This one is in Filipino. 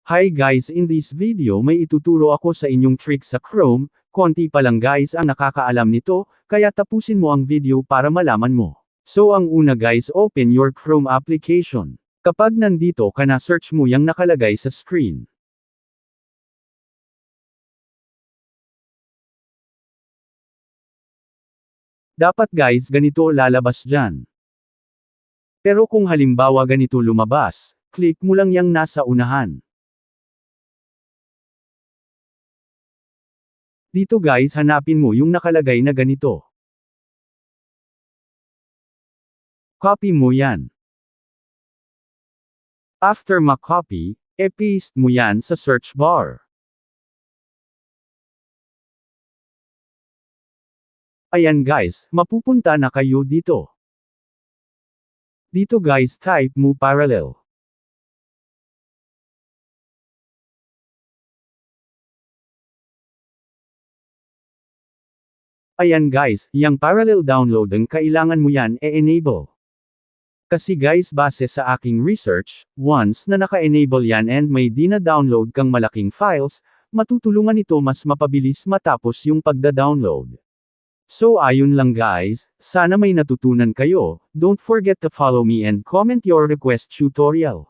Hi guys, in this video may ituturo ako sa inyong trick sa Chrome, konti pa lang guys ang nakakaalam nito, kaya tapusin mo ang video para malaman mo. So ang una guys, open your Chrome application. Kapag nandito ka na, search mo yung nakalagay sa screen. Dapat guys ganito lalabas dyan. Pero kung halimbawa ganito lumabas, click mo lang yang nasa unahan. Dito guys hanapin mo yung nakalagay na ganito. Copy mo yan. After ma-copy, paste mo yan sa search bar. Ayan guys, mapupunta na kayo dito. Dito guys type mo parallel. Ayan guys, yung parallel download ang kailangan mo yan e-enable. Kasi guys base sa aking research, once na naka-enable yan and may dina-download kang malaking files, matutulungan ito mas mapabilis matapos yung pagda-download. So ayun lang guys, sana may natutunan kayo, don't forget to follow me and comment your request tutorial.